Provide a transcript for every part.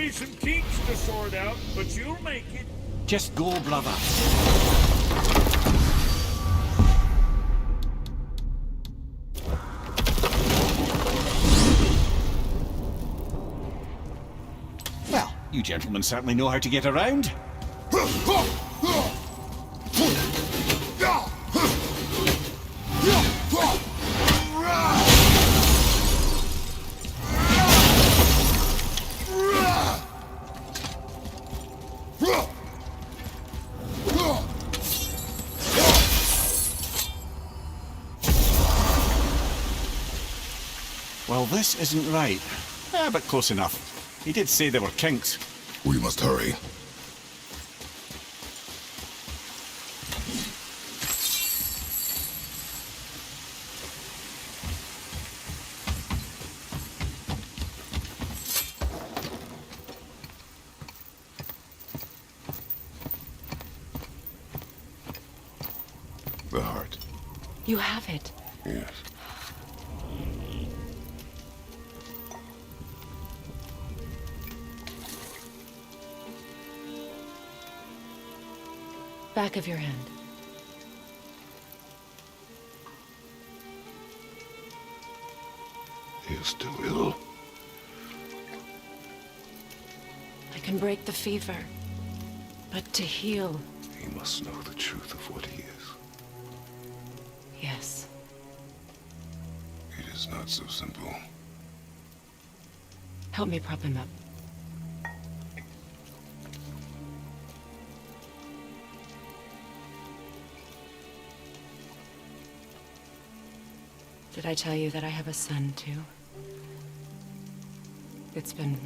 be some kinks to sort out, but you'll make it. Just go, brother. Well, you gentlemen certainly know how to get around. Well, this isn't right. But close enough. He did say there were kinks. We must hurry. The heart. You have it. Yes. Back of your hand. He is still ill. I can break the fever. But to heal... He must know the truth of what he is. Yes. It is not so simple. Help me prop him up. Did I tell you that I have a son, too? It's been...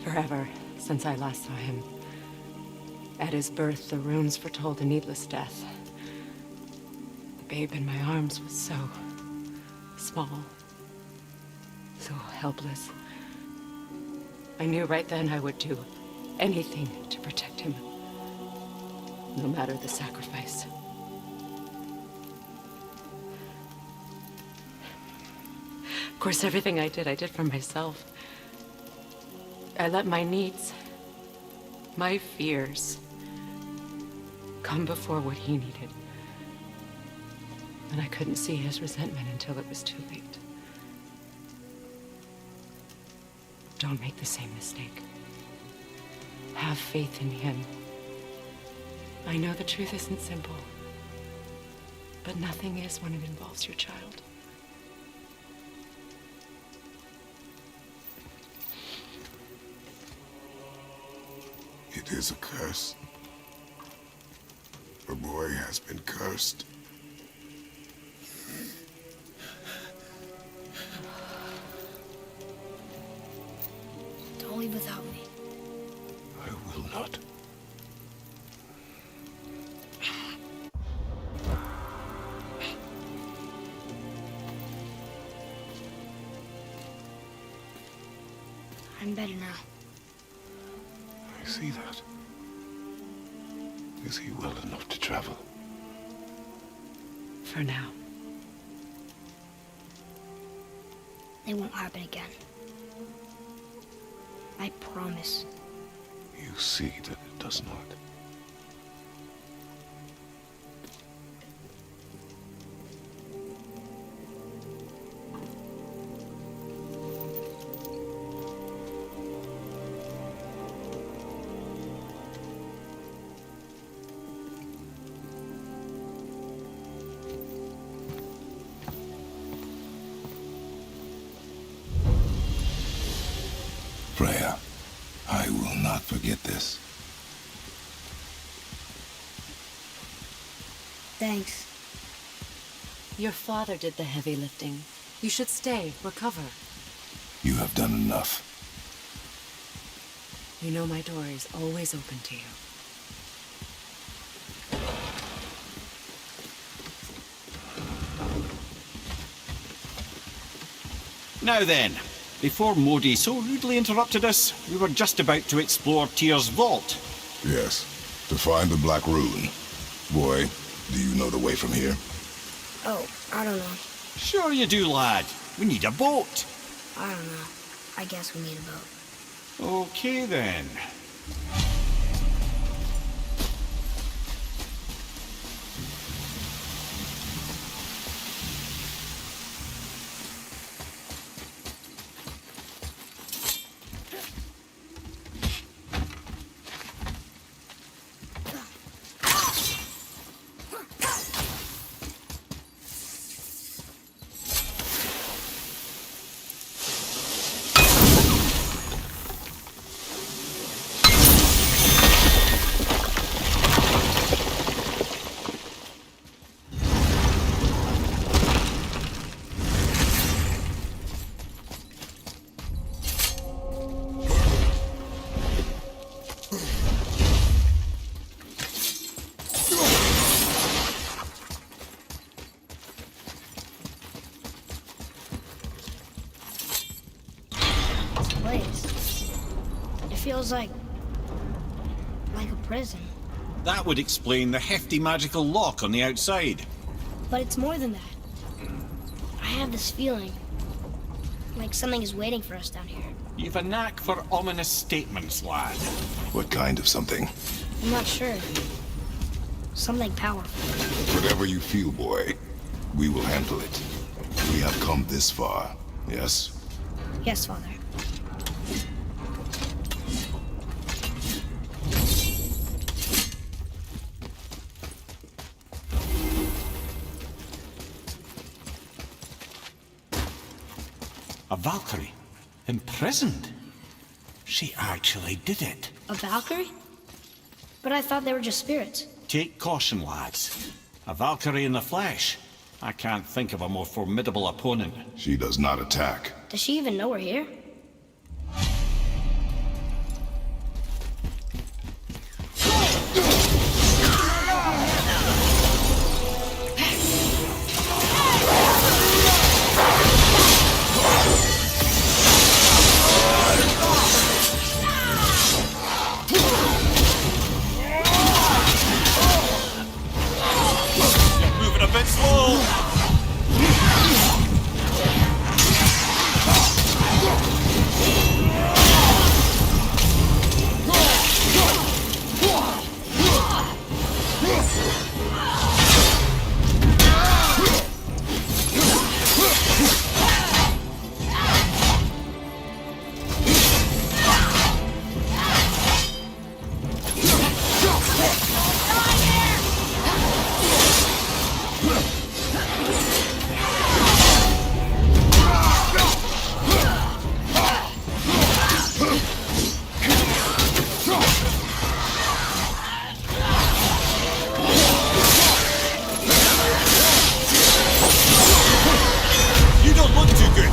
forever since I last saw him. At his birth, the runes foretold a needless death. The babe in my arms was so... small. So helpless. I knew right then I would do anything to protect him. No matter the sacrifice. Of course, everything I did for myself. I let my needs, my fears, come before what he needed. And I couldn't see his resentment until it was too late. Don't make the same mistake. Have faith in him. I know the truth isn't simple, but nothing is when it involves your child. It is a curse. The boy has been cursed. Don't leave without me. I will not. I'm better now. I see that. Is he well enough to travel? For now. It won't happen again. I promise. You see that it does not. Freya, I will not forget this. Thanks. Your father did the heavy lifting. You should stay, recover. You have done enough. You know my door is always open to you. Now then, before Modi so rudely interrupted us, we were just about to explore Tyr's vault. Yes, to find the Black Rune. Boy, do you know the way from here? Oh, I don't know. Sure you do, lad. We need a boat. I don't know. I guess we need a boat. Okay then. Place. It feels like a prison. That would explain the hefty magical lock on the outside. But it's more than that. I have this feeling like something is waiting for us down here. You've a knack for ominous statements, lad. What kind of something? I'm not sure. Something powerful. Whatever you feel, boy, we will handle it. We have come this far, yes? Yes, Father. A Valkyrie? Imprisoned? She actually did it. A Valkyrie? But I thought they were just spirits. Take caution, lads. A Valkyrie in the flesh. I can't think of a more formidable opponent. She does not attack. Does she even know we're here? Moving a bit slow. You don't look too good.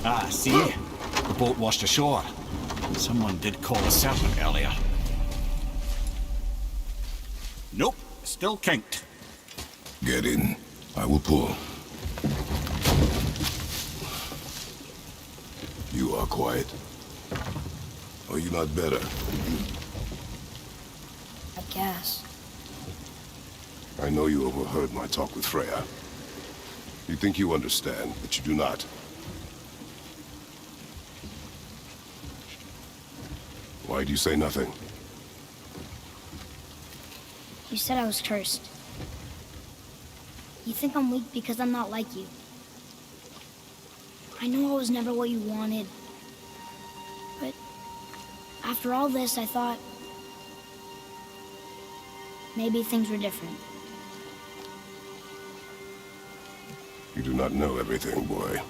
Ah, see? The boat washed ashore. Someone did call a serpent earlier. Nope, still kinked. Get in. I will pull. You are quiet. Are you not better? I guess. I know you overheard my talk with Freya. You think you understand, but you do not. Why do you say nothing? You said I was cursed. You think I'm weak because I'm not like you. I know I was never what you wanted. But after all this, I thought maybe things were different. You do not know everything, boy.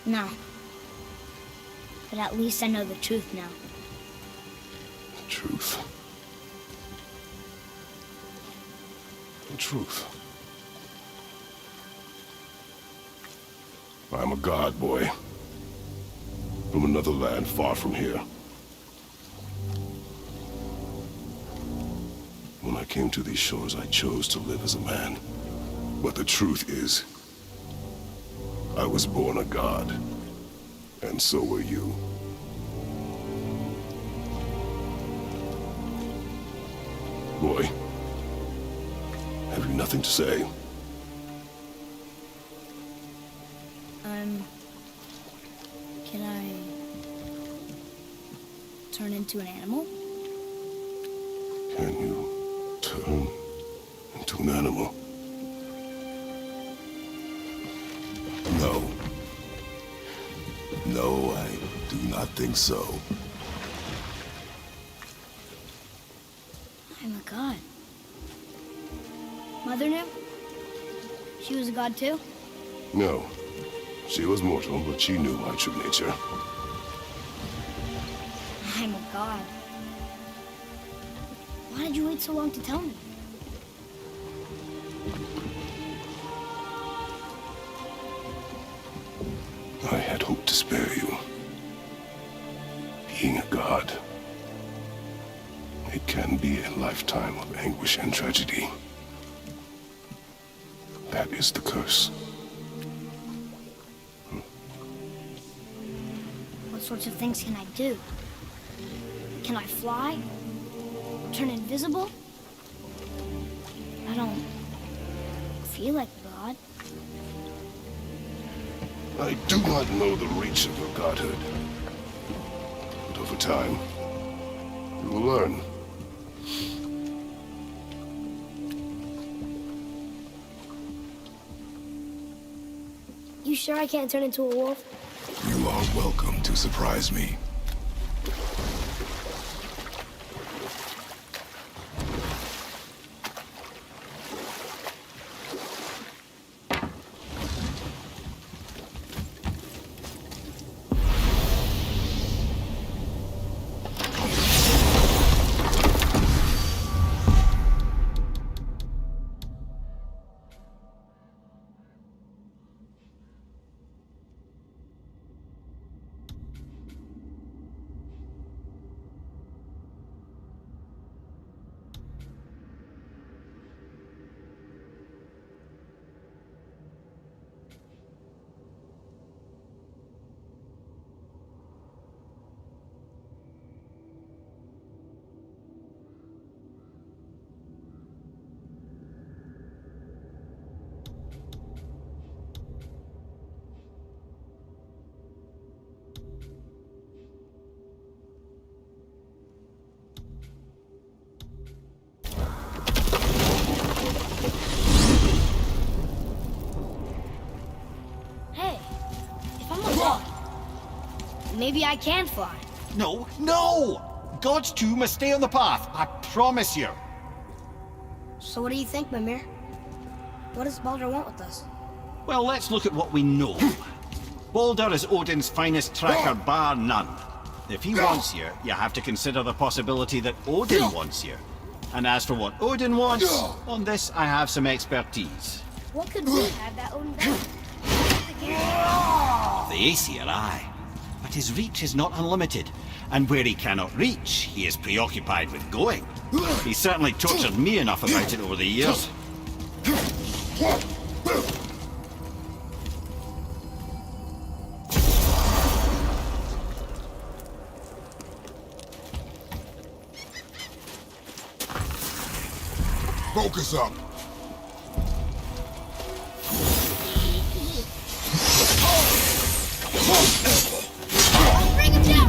No. But at least I know the truth now. The truth. The truth. I'm a god, boy. From another land far from here. When I came to these shores, I chose to live as a man. But the truth is, I was born a god. And so were you. Boy, have you nothing to say? Can I turn into an animal? Can you turn into an animal? No. No, I do not think so. I'm a god. Mother knew? She was a god too? No. She was mortal, but she knew my true nature. I'm a god. Why did you wait so long to tell me? I had hoped to spare you. Being a god, it can be a lifetime of anguish and tragedy. That is the curse. What sorts of things can I do? Can I fly? Turn invisible? I don't feel like a god. I do not know the reach of your godhood. But over time, you will learn. You sure I can't turn into a wolf? You are welcome to surprise me. Maybe I can fly. No, no! Gods too must stay on the path, I promise you. So what do you think, Mimir? What does Baldur want with us? Well, let's look at what we know. Baldur is Odin's finest tracker, bar none. If he wants you, you have to consider the possibility that Odin wants you. And as for what Odin wants, on this I have some expertise. What could we have that Odin doesn't? The Aesir, aye. But his reach is not unlimited, and where he cannot reach, he is preoccupied with going. He certainly tortured me enough about it over the years. Focus up. Bring him down!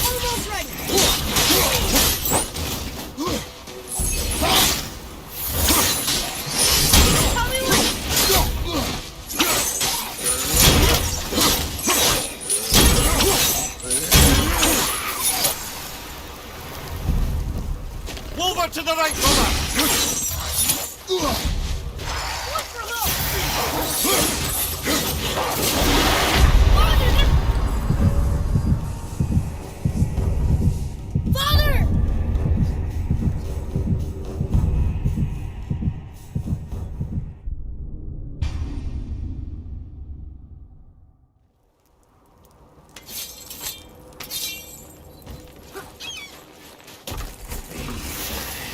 Almost ready! Tell me when! Over to the right, brother! Father!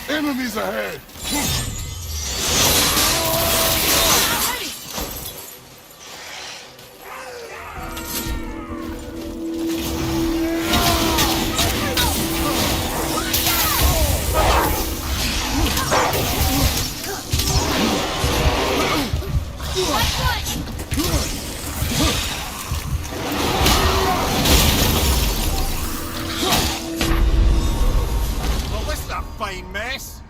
Enemies ahead! Well, this is a fine mess.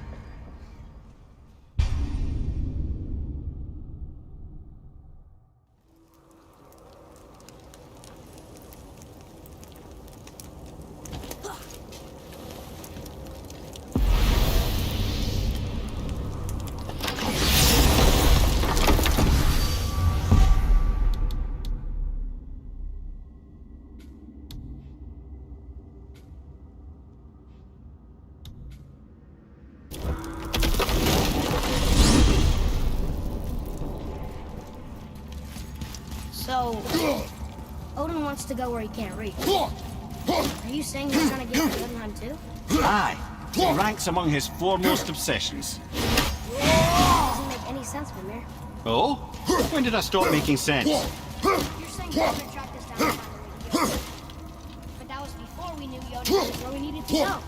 So, Odin wants to go where he can't reach. Are you saying he's trying to get to Jotunheim too? Aye, it ranks among his foremost obsessions. Doesn't make any sense, Mimir. Oh? When did I stop making sense? You're saying Baldur tracked us down and found where we could go. But that was before we knew Jotunheim was where we needed to go.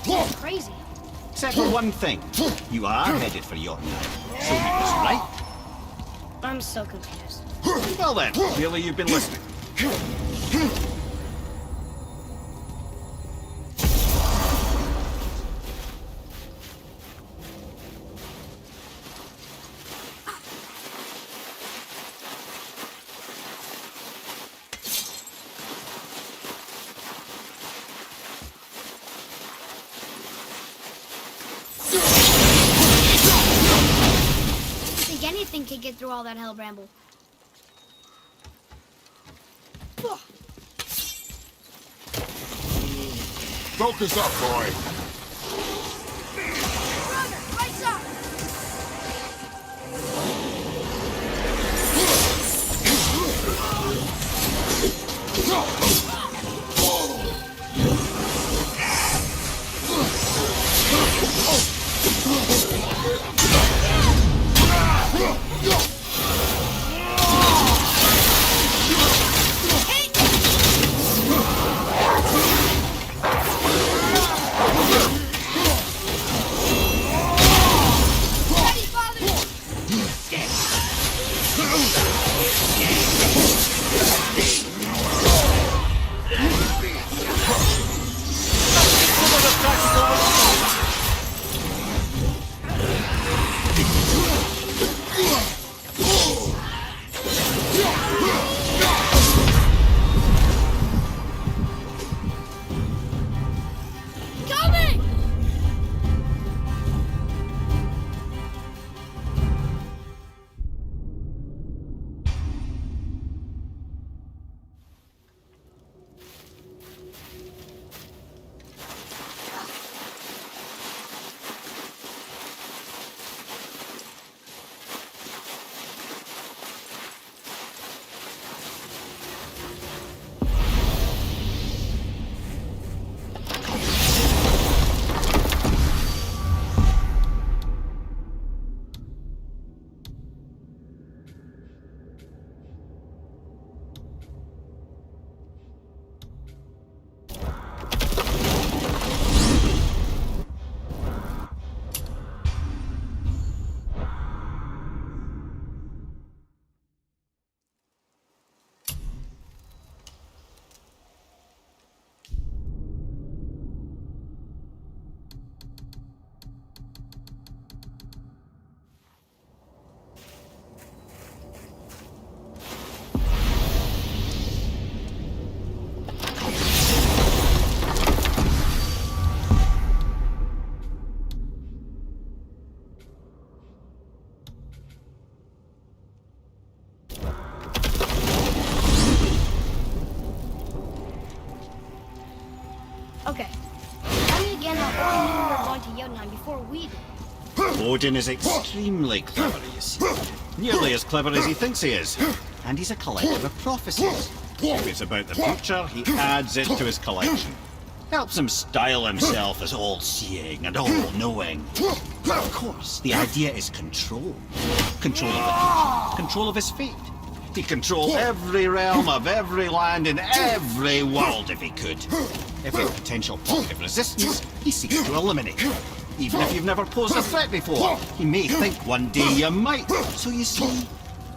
That's crazy. Except for one thing. You are headed for Jotunheim. So he was right. I'm so confused. Well then, clearly you've been listening. nothing can get through all that hell bramble. Focus up, boy. Brother, right side! Ready, father! Coming! Okay. Tell me again how Odin knew we were going to Jotunheim before we did. Odin is extremely clever, you see. Nearly as clever as he thinks he is. And he's a collector of prophecies. If it's about the future, he adds it to his collection. Helps him style himself as all-seeing and all-knowing. Of course, the idea is control. Control of the future. Control of his fate. He'd control every realm of every land in every world if he could. Every potential pocket of resistance, he seeks to eliminate. Even if you've never posed a threat before, he may think one day you might. So you see,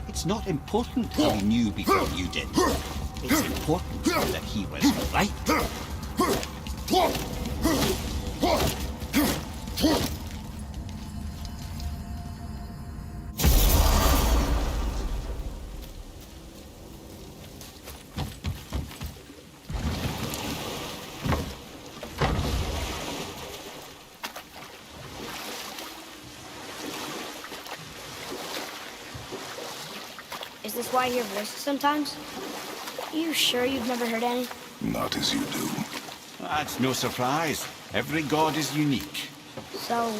it's not important how he knew before you did. It's important that he was right. Is this why you hear voices sometimes? You sure you've never heard any? Not as you do. That's no surprise. Every god is unique. So,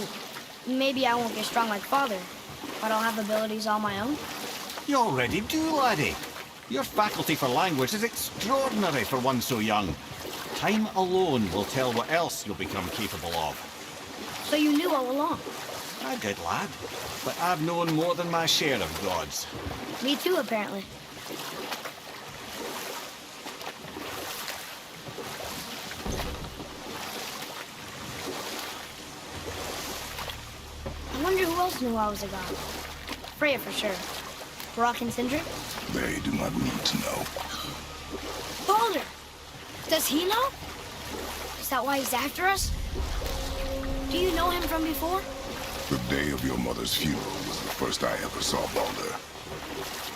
maybe I won't get strong like Father, but I'll have abilities all my own? You already do, laddie. Your faculty for language is extraordinary for one so young. Time alone will tell what else you'll become capable of. So you knew all along? A good lad. But I've known more than my share of gods. Me too, apparently. I wonder who else knew I was a god. Freya for sure. Brock and Sindri? They do not need to know. Baldur! Does he know? Is that why he's after us? Do you know him from before? The day of your mother's funeral was the first I ever saw Baldur.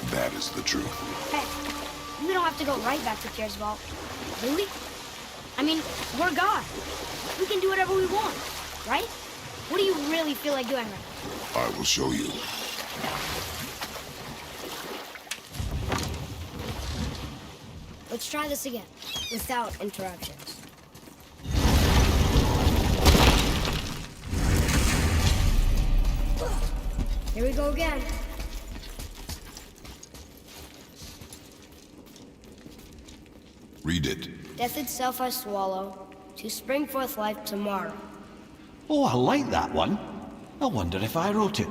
That is the truth. Hey, we don't have to go right back to Tyr's vault, do we? I mean, we're God. We can do whatever we want, right? What do you really feel like doing right now? I will show you. Let's try this again, without interruptions. Here we go again. Read it. Death itself I swallow, to spring forth life tomorrow. Oh, I like that one. I wonder if I wrote it.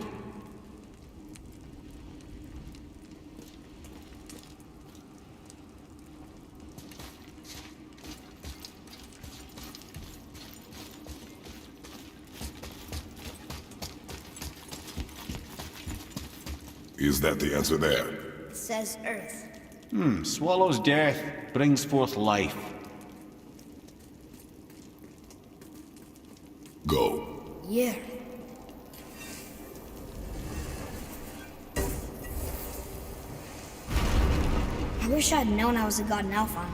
Is that the answer there? It says Earth. Swallows death, brings forth life. Go. Yeah. I wish I'd known I was a god in Alphon.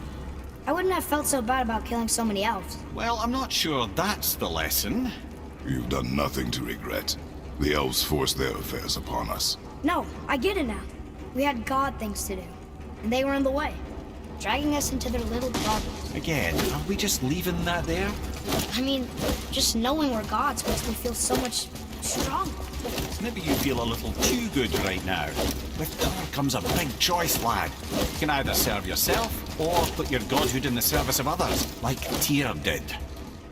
I wouldn't have felt so bad about killing so many elves. Well, I'm not sure that's the lesson. You've done nothing to regret. The elves forced their affairs upon us. No, I get it now. We had god things to do, and they were in the way, dragging us into their little bubbles. Again, are we just leaving that there? I mean, just knowing we're gods makes me feel so much stronger. Maybe you feel a little too good right now. With power comes a big choice, lad. You can either serve yourself, or put your godhood in the service of others, like Tyr did.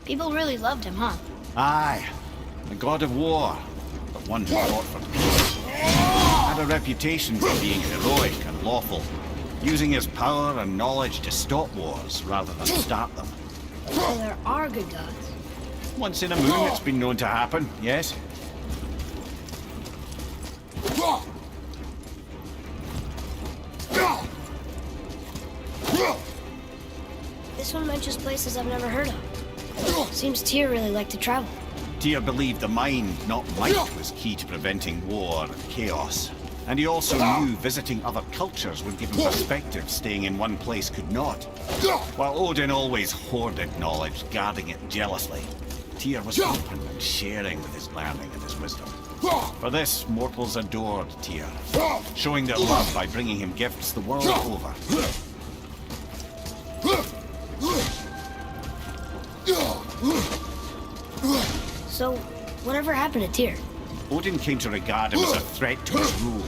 People really loved him, huh? Aye, the god of war, but one who fought for peace. Had a reputation for being heroic and lawful, using his power and knowledge to stop wars rather than start them. So there are good gods. Once in a moon, it's been known to happen, yes? This one mentions places I've never heard of. Seems Tyr really liked to travel. Tyr believed the mind, not might, was key to preventing war and chaos. And he also knew visiting other cultures would give him perspective staying in one place could not. While Odin always hoarded knowledge, guarding it jealously, Tyr was open and sharing with his learning and his wisdom. For this, mortals adored Tyr, showing their love by bringing him gifts the world over. So, whatever happened to Tyr? Odin came to regard him as a threat to his rule.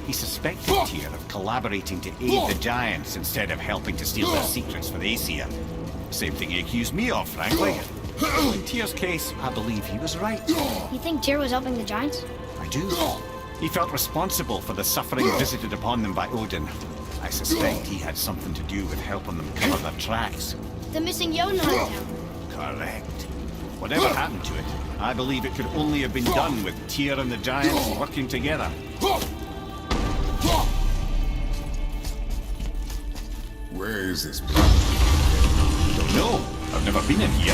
He suspected Tyr of collaborating to aid the giants instead of helping to steal their secrets for the Aesir. Same thing he accused me of, frankly. In Tyr's case, I believe he was right. You think Tyr was helping the giants? I do. He felt responsible for the suffering visited upon them by Odin. I suspect he had something to do with helping them cover their tracks. The missing Jotunheim town. Correct. Whatever happened to it, I believe it could only have been done with Tyr and the giants working together. Where is this place? Don't know. I've never been in here.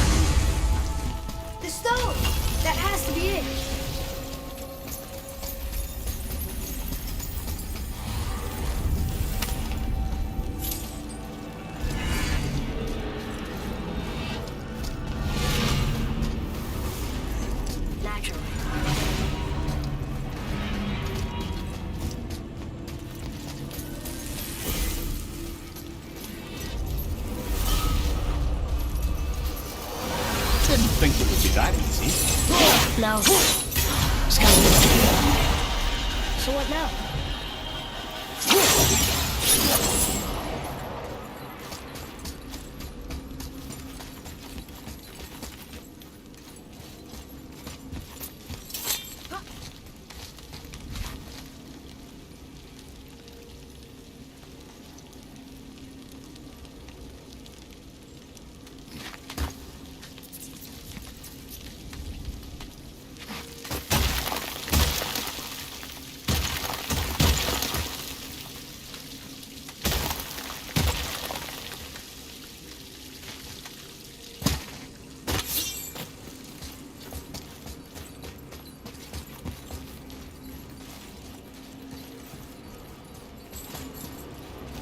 The stone! That has to be it. Naturally. Didn't think it would be that easy. No. It's kind of risky. So what now?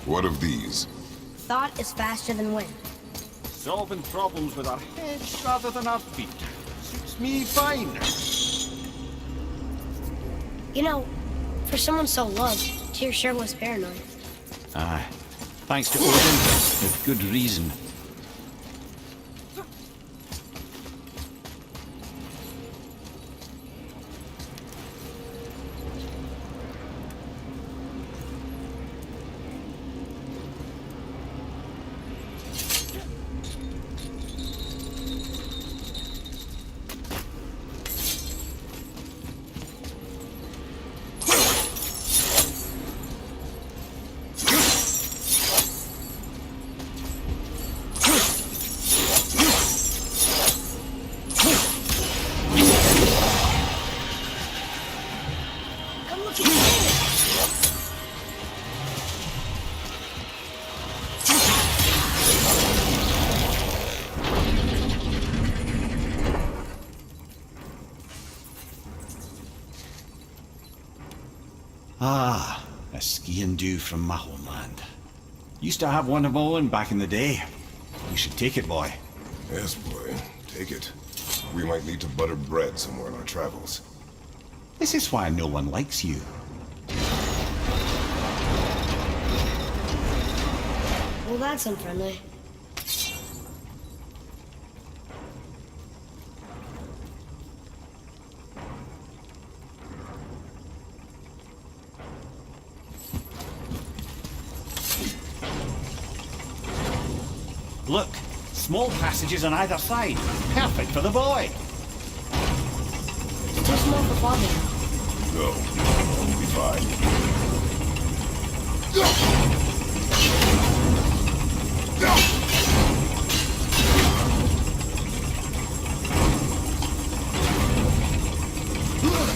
What of these? Thought is faster than wind. Solving problems with our heads rather than our feet. Suits me fine. You know, for someone so loved, Tyr sure was paranoid. Aye. Thanks to Odin, with good reason. Ah, a skiing do from my homeland. Used to have one of my own back in the day. You should take it, boy. Yes, boy. Take it. We might need to butter bread somewhere in our travels. This is why no one likes you. Well, that's unfriendly. Look, small passages on either side. Perfect for the boy. It's too small for Pubg. No. We'll be fine.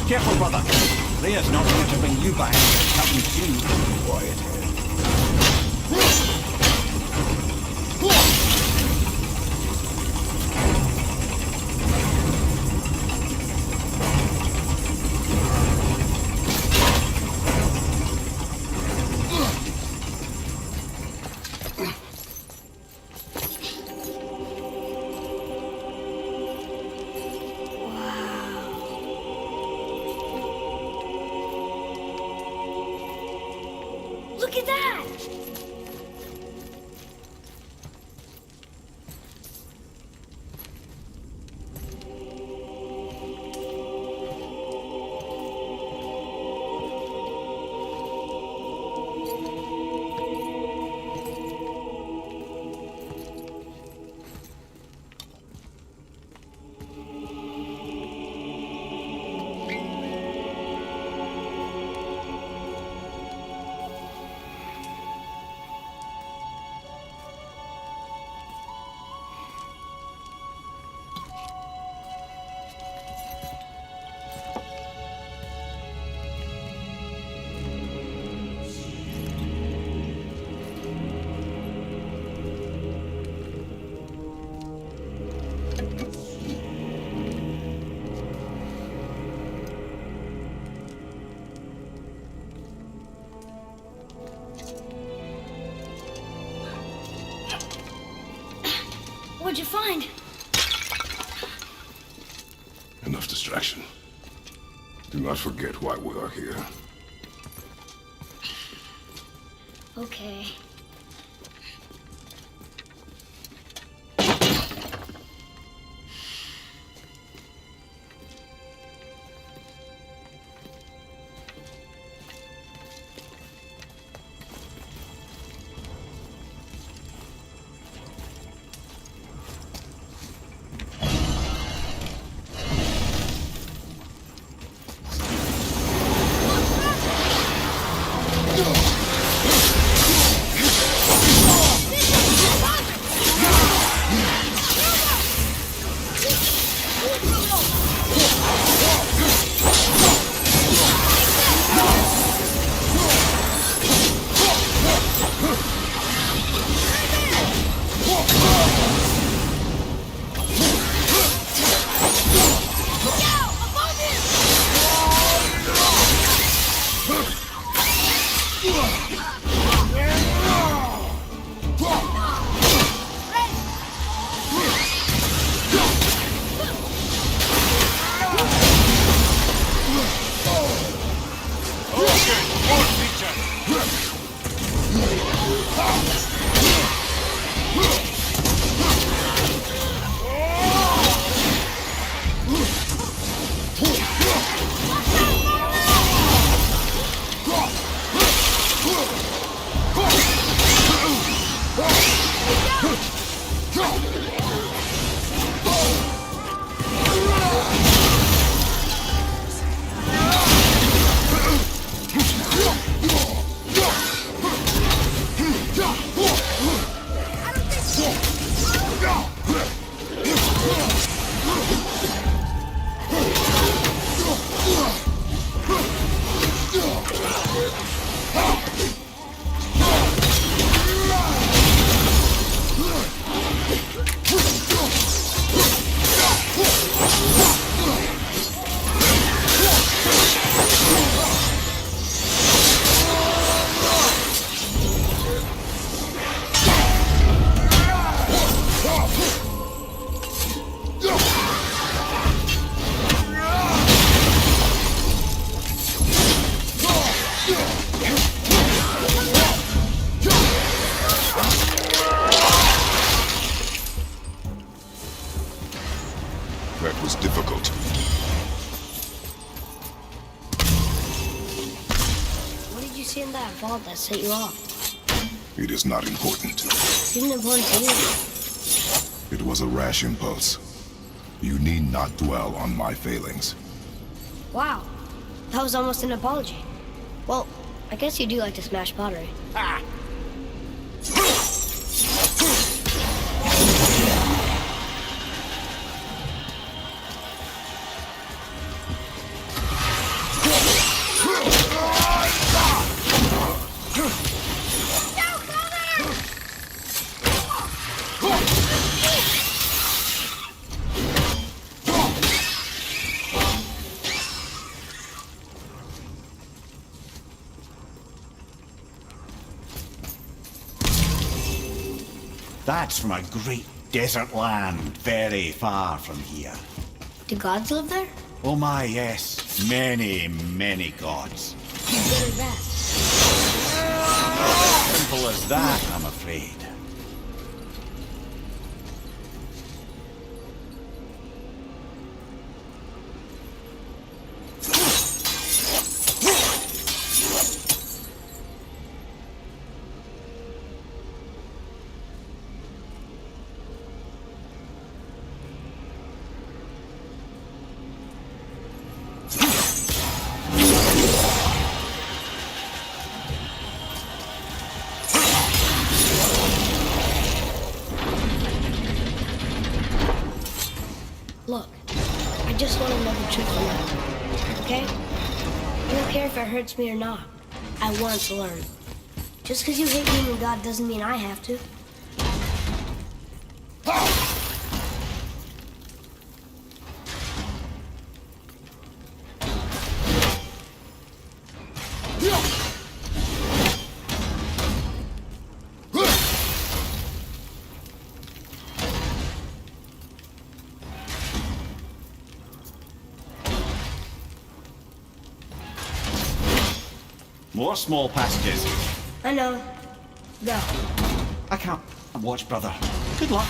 Careful, brother. Leah's not here to bring you back. Captain Q. Quiet. Look at that! What'd you find? Enough distraction. Do not forget why we are here. Okay. That was difficult. What did you see in that vault that set you off? It is not important. Isn't it important to you? It was a rash impulse. You need not dwell on my failings. Wow. That was almost an apology. Well, I guess you do like to smash pottery. That's from a great desert land, very far from here. Do gods live there? Oh my, yes. Many, many gods. Good or bad? Simple as that, I'm afraid. Look, I just want to know the truth now, okay? I don't care if it hurts me or not. I want to learn. Just because you hate being a god doesn't mean I have to. More small passages. I know. Go. I can't watch, brother. Good luck.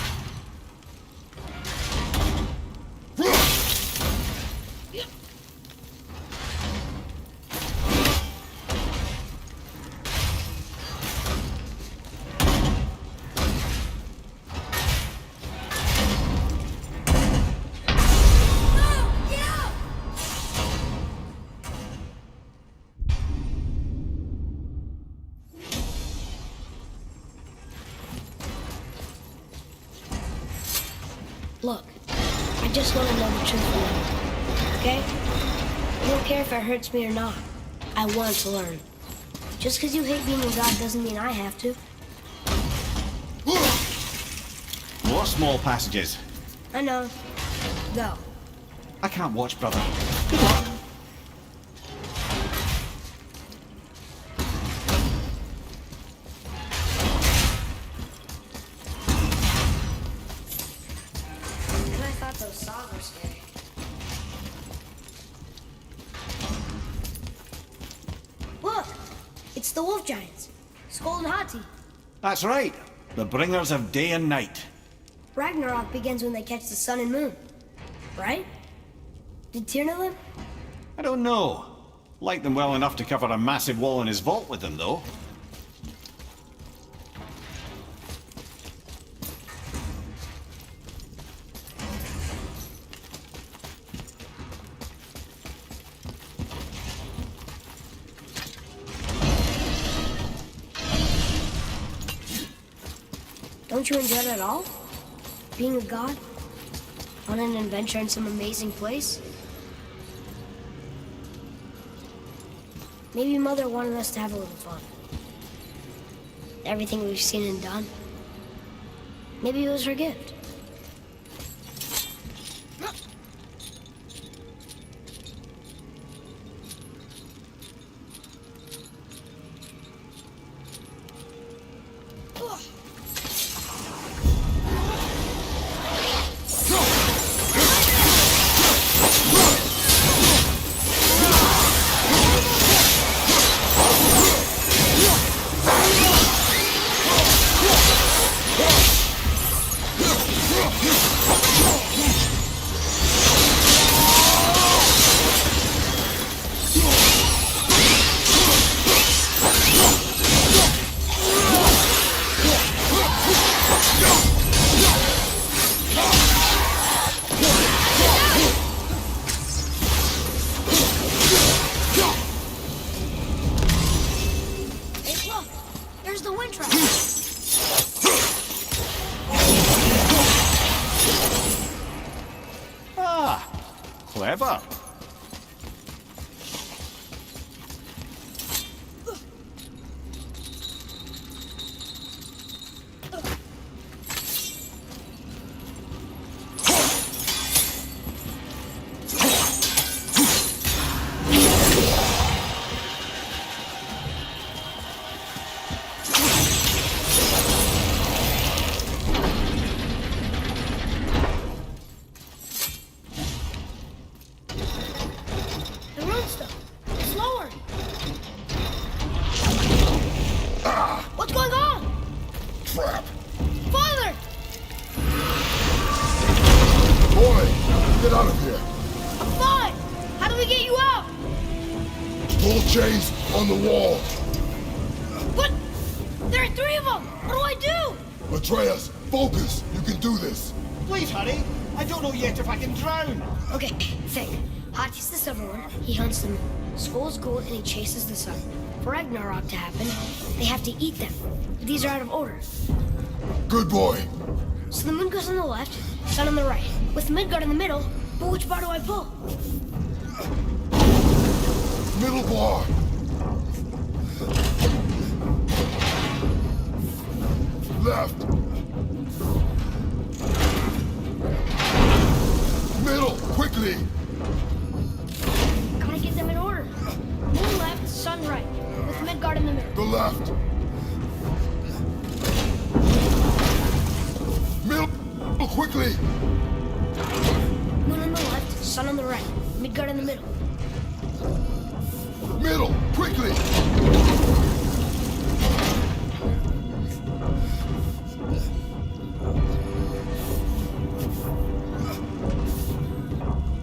Look, I just want to know the truth now, okay? I don't care if it hurts me or not. I want to learn. Just because you hate being a god doesn't mean I have to. More small passages. I know. Go. I can't watch, brother. Good luck. And I thought those saws were scary. Look! It's the wolf giants. Skull and Hati. That's right. The bringers of day and night. Ragnarok begins when they catch the sun and moon. Right? Did Tyr know them? I don't know. Like them well enough to cover a massive wall in his vault with them, though. Don't you enjoy it at all? Being a god? On an adventure in some amazing place? Maybe Mother wanted us to have a little fun. Everything we've seen and done. Maybe it was her gift. Clever. Chains on the wall. But there are 3 of them. What do I do? Atreus, focus. You can do this. Please hurry. I don't know yet if I can drown. Okay, think. Hati's the silver one. He hunts them. Skull's gold and he chases the sun. For Ragnarok to happen, they have to eat them. But these are out of order. Good boy. So the moon goes on the left, sun on the right. With Midgard in the middle, but which bar do I pull? Middle bar. Left. Middle, quickly. Gotta get them in order. Moon left, sun right. With Midgard in the middle. The left. Middle, quickly. Moon on the left, sun on the right. Midgard in the middle. Middle, quickly!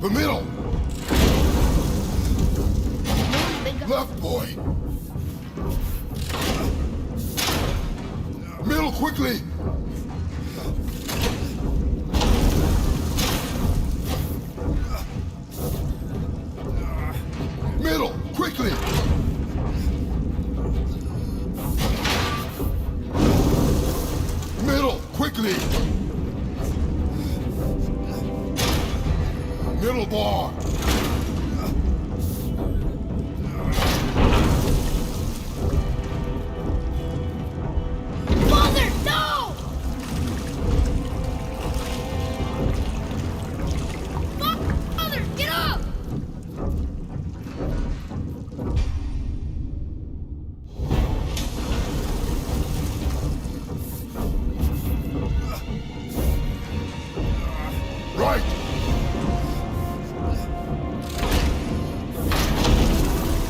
The middle! Left, boy! Middle, quickly! Middle, quickly! Middle, quickly! Middle bar! Father, no! Father, get up! Right!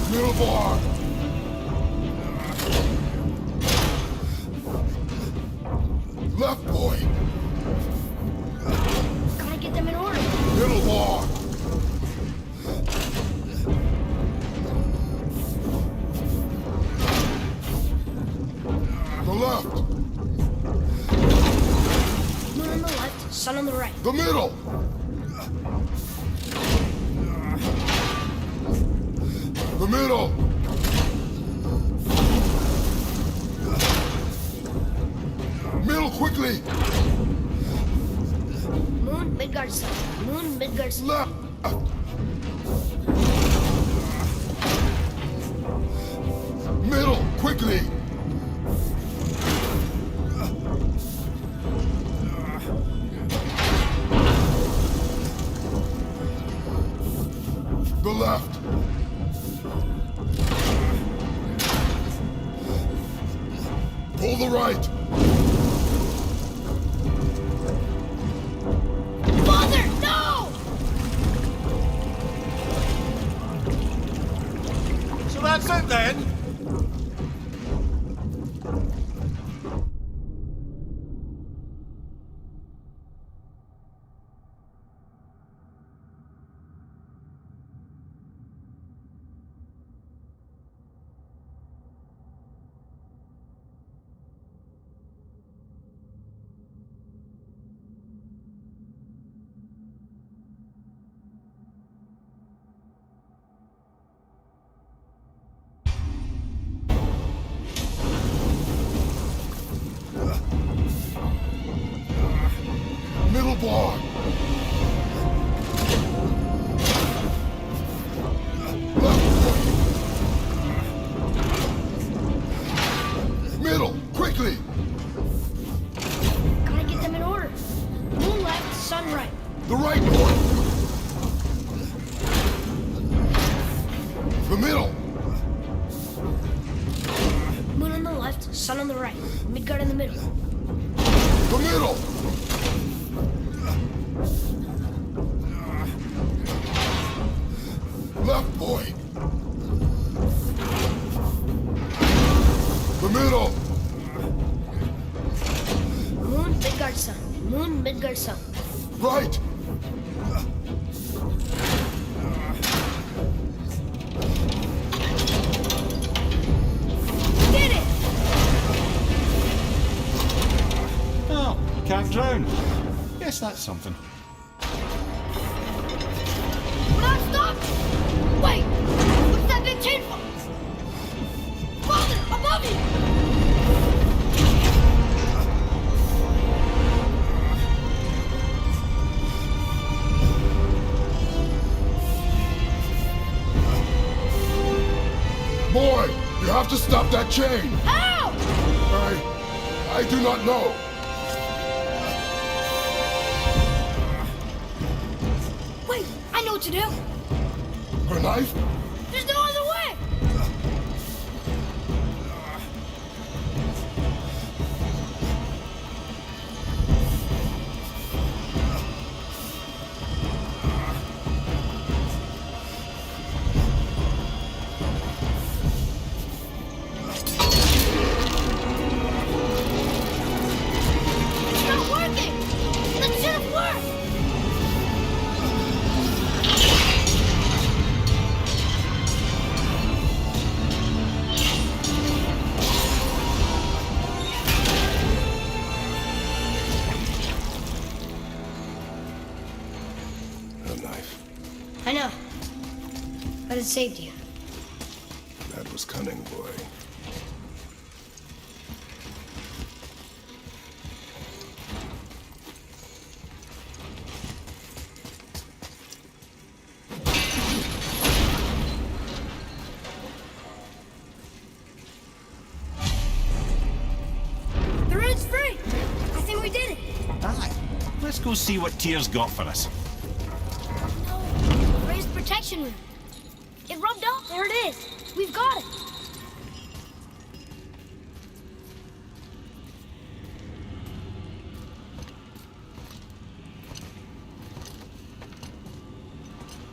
Middle bar! Left, boy! Gotta get them in order. Middle bar! The left! Moon on the left, sun on the right. The middle! The middle! Middle, quickly! Moon, Midgard, sun. Moon, Midgard, sun. Left! quickly! The left! Pull the right! Father, no! So that's it then? Middle bar! Middle, quickly! Gotta get them in order. Moon left, sun right. The right one! The middle! Moon on the left, sun on the right. Midgard in the middle. The middle! Left, boy! The middle! Moon, Midgard, sun. Moon, Midgard, sun. Right! Did it! Oh, can't drown. Guess that's something. We're not stopped! Wait! What's that big chain for? Father, above you! Boy, you have to stop that chain! How? I do not know. Wait, I know what to do. Her knife? There's no other way! It's not working! That should have worked! Her knife. I know. But it saved you. That was cunning, boy. The road's free! I think we did it! Aye. Let's go see what Tyr's got for us. No! Raised protection room. It rubbed off. There it is. We've got it.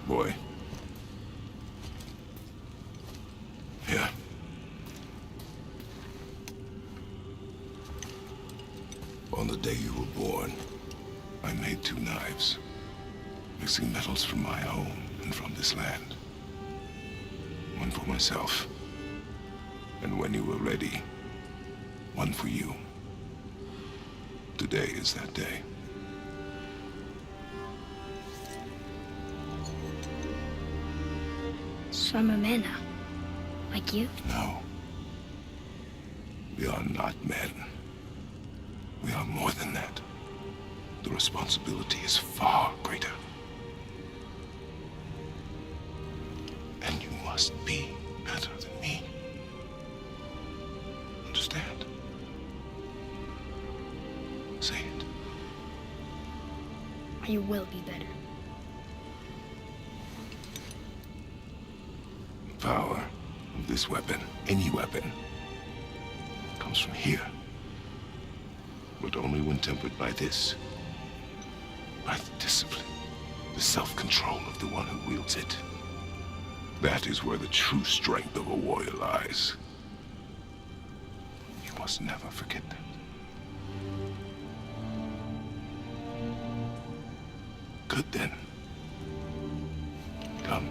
Boy. Here. On the day you were born, I made 2 knives, mixing metals from my home and from this land. One for myself, and when you were ready, one for you. Today is that day. So I'm a man now. Like you? No. We are not men. We are more than that. The responsibility is far greater. And you must be better than me. or you will be better. The power of this weapon, any weapon, comes from here. But only when tempered by this. By the discipline, the self-control of the one who wields it. That is where the true strength of a warrior lies. You must never forget that. Good then. Come.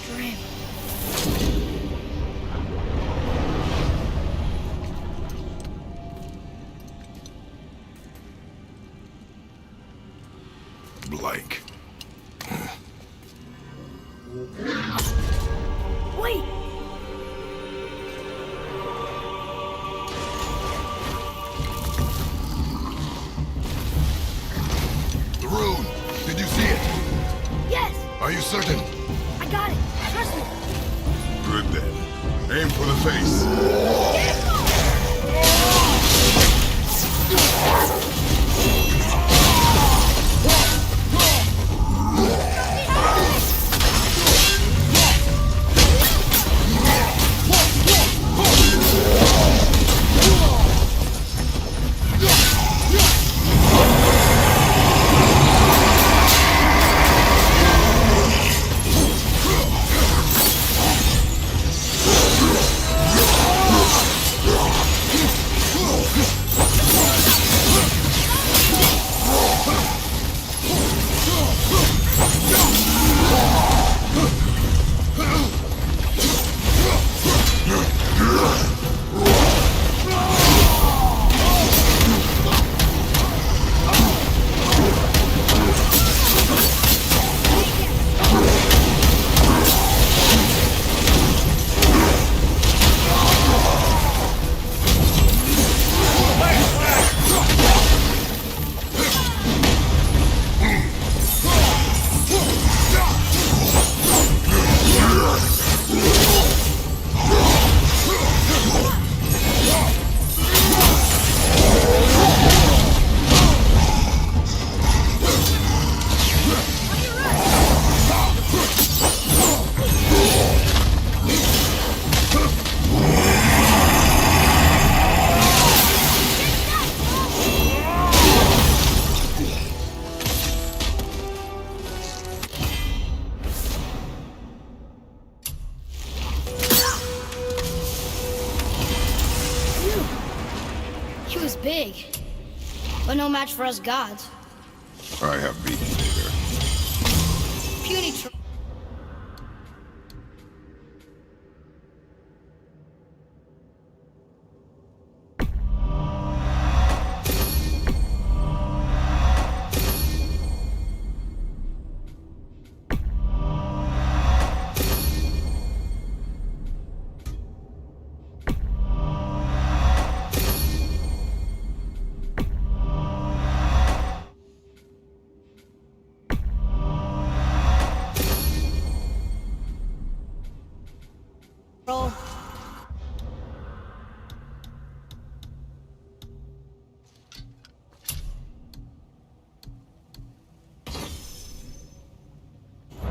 Grim. Blank. Wait! The rune! Did you see it? Yes! Are you certain? I got it! Trust me! Good then. Aim for the face. He was big, but no match for us gods. I have beaten bigger. Puny troll.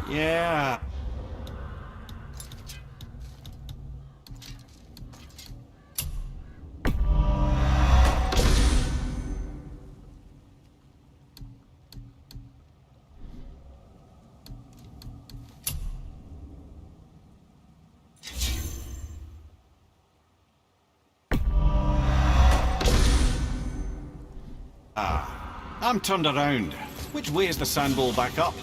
Yeah. I'm turned around. Which way is the sand bowl back up?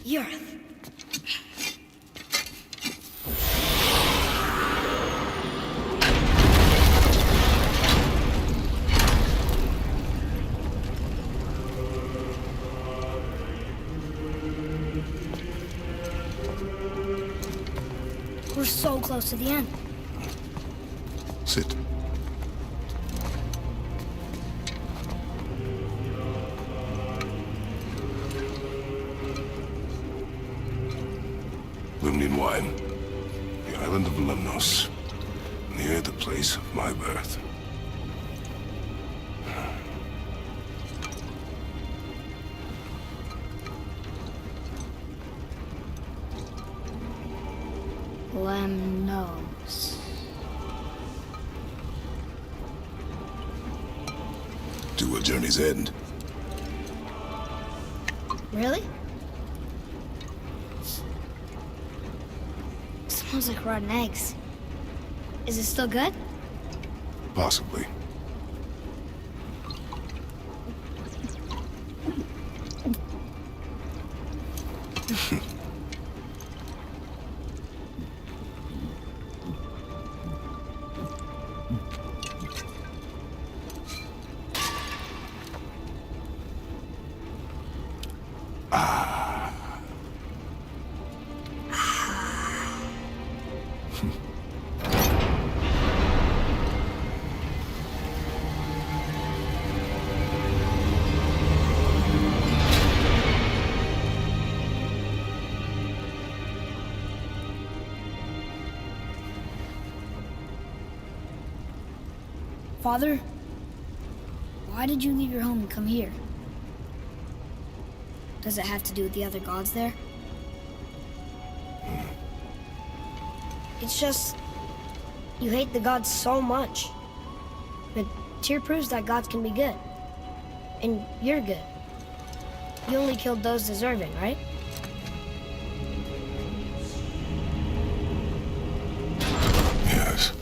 Yurth. We're so close to the end. Sit. Lumnian wine. The island of Lemnos. Near the place of my birth. Lemnos. To a journey's end. Really? Smells like rotten eggs. Is it still good? Possibly. Father, why did you leave your home and come here? Does it have to do with the other gods there? It's just, you hate the gods so much. But Tyr proves that gods can be good. And you're good. You only killed those deserving, right? Yes.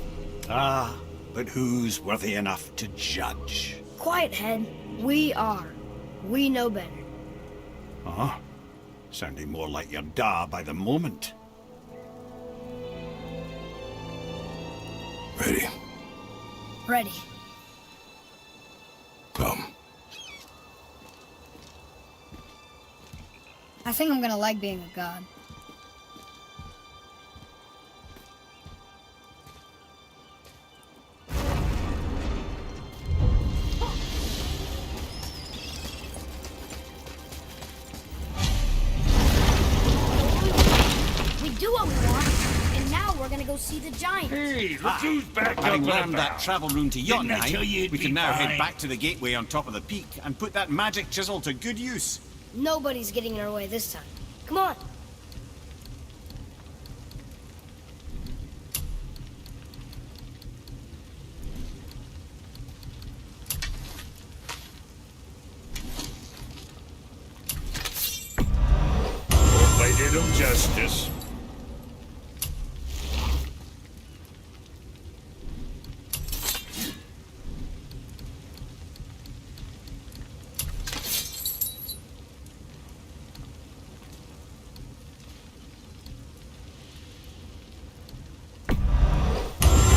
Ah, but who's worthy enough to judge? Quiet, head. We are. We know better. Huh? Sounding more like your da by the moment. Ready. Ready. Come. I think I'm gonna like being a god. We do what we want, and now we're gonna go see the giant. Hey, look who's back up Having and learned that about. travel rune to Didn't I tell you Jotunheim, it'd we be can now head fine? back to the gateway on top of the peak and put that magic chisel to good use. Nobody's getting in our way this time. Come on. Hope I did him justice.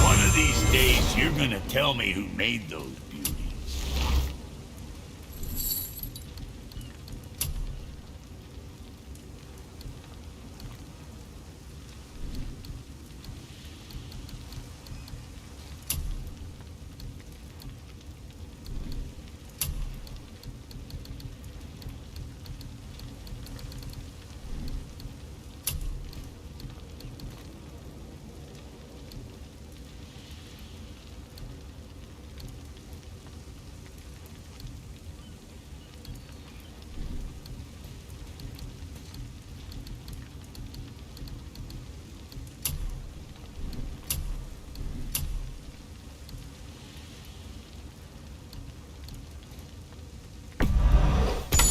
One of these days, you're gonna tell me who made those beauties.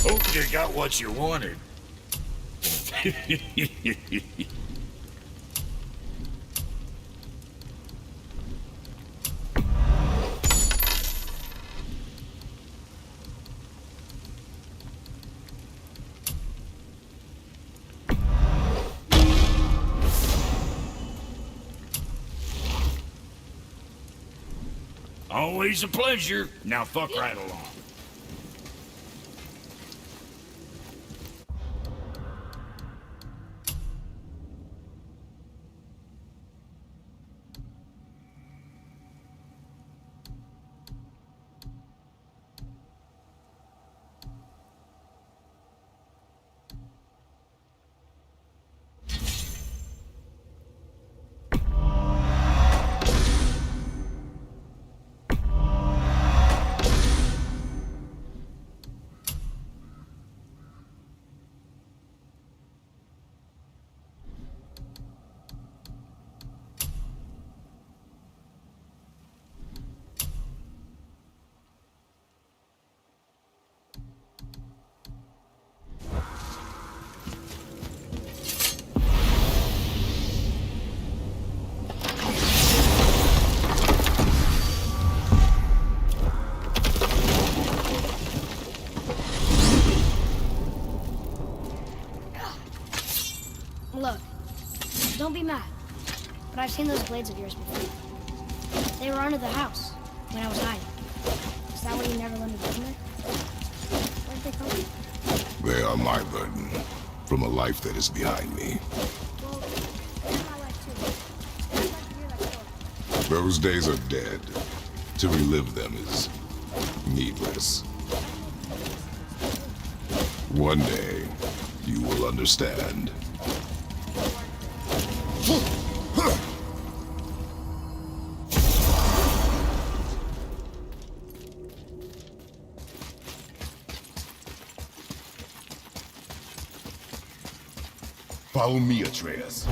Hope you got what you wanted. Always a pleasure. Now fuck right along. Look, don't be mad, but I've seen those blades of yours before. They were under the house when I was hiding. Is that why you never let me get in there? Where did they come from? They are my burden, from a life that is behind me. Well, they're my life too. I'd like to hear that story. Those days are dead. To relive them is needless. One day, you will understand. Follow me, Atreus.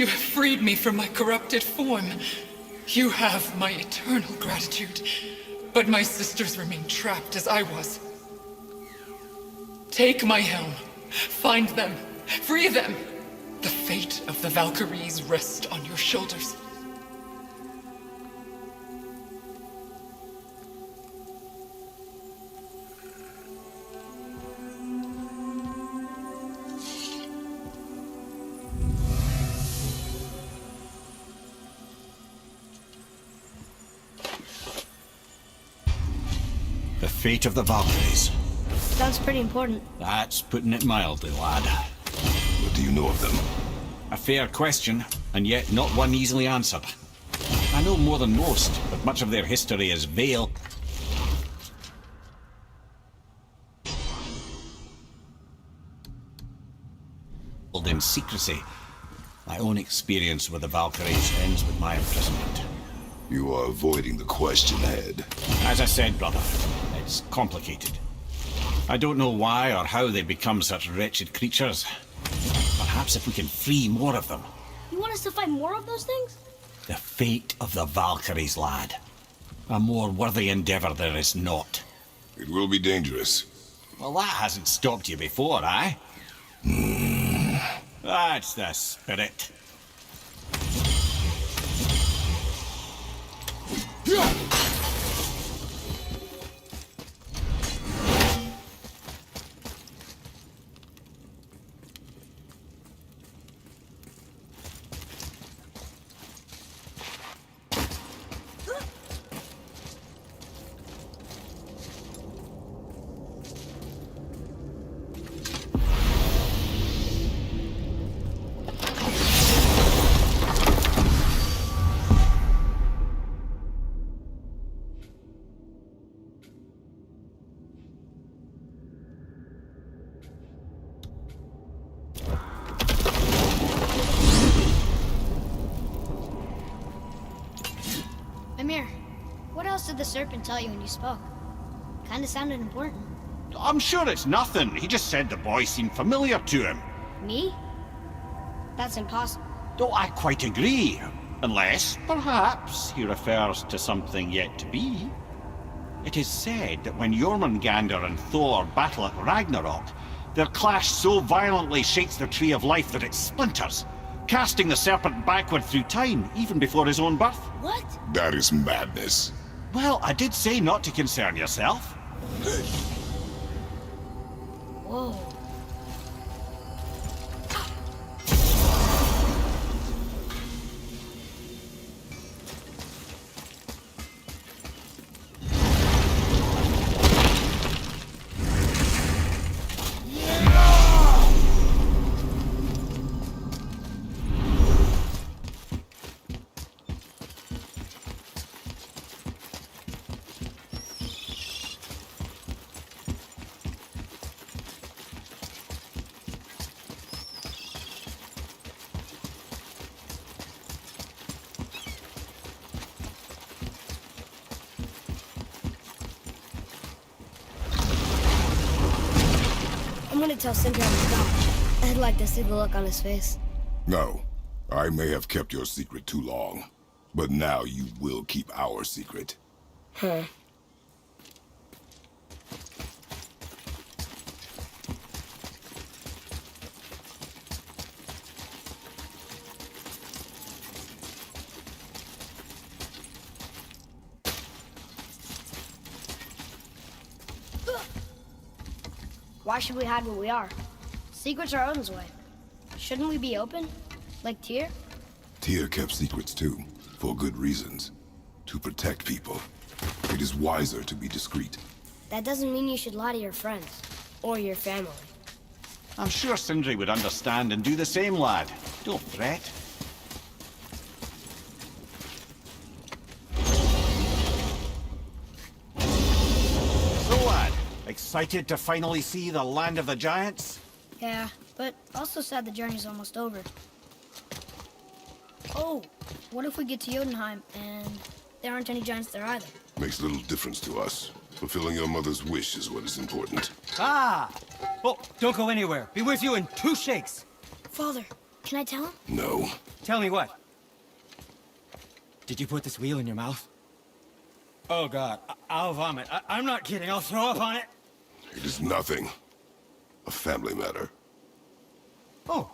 You have freed me from my corrupted form. You have my eternal gratitude. But my sisters remain trapped as I was. Take my helm. Find them. Free them. The fate of the Valkyries rests on your shoulders. The fate of the Valkyries. Sounds pretty important. That's putting it mildly, lad. What do you know of them? A fair question, and yet not one easily answered. I know more than most, but much of their history is veiled in secrecy. My own experience with the Valkyries ends with my imprisonment. You are avoiding the question, Ed. As I said, brother, it's complicated. I don't know why or how they become such wretched creatures. Perhaps if we can free more of them. You want us to fight more of those things? The fate of the Valkyries, lad. A more worthy endeavor there is not. It will be dangerous. Well, that hasn't stopped you before, eh? That's the spirit. What else did the serpent tell you when you spoke? Kinda sounded important. I'm sure it's nothing. He just said the boy seemed familiar to him. Me? That's impossible. Oh, I quite agree. Unless, perhaps, he refers to something yet to be. It is said that when Jormungandr and Thor battle at Ragnarok, their clash so violently shakes the Tree of Life that it splinters, casting the serpent backward through time, even before his own birth. What? That is madness. Well, I did say not to concern yourself. Whoa. I'm gonna tell Sindri to stop. I'd like to see the look on his face. No, I may have kept your secret too long, but now you will keep our secret. Huh. Why should we hide where we are? Secrets are Odin's way. Shouldn't we be open? Like Tyr? Tyr kept secrets too, for good reasons. To protect people. It is wiser to be discreet. That doesn't mean you should lie to your friends. Or your family. I'm sure Sindri would understand and do the same, lad. Don't fret. So, lad, excited to finally see the land of the giants? Yeah, but also sad the journey's almost over. Oh, what if we get to Jotunheim and there aren't any giants there either? Makes little difference to us. Fulfilling your mother's wish is what is important. Ah! Oh, don't go anywhere. Be with you in 2 shakes. Father, can I tell him? No. Tell me what? Did you put this wheel in your mouth? Oh, God. I'll vomit. I'm not kidding. I'll throw up on it. It is nothing. A family matter. Oh.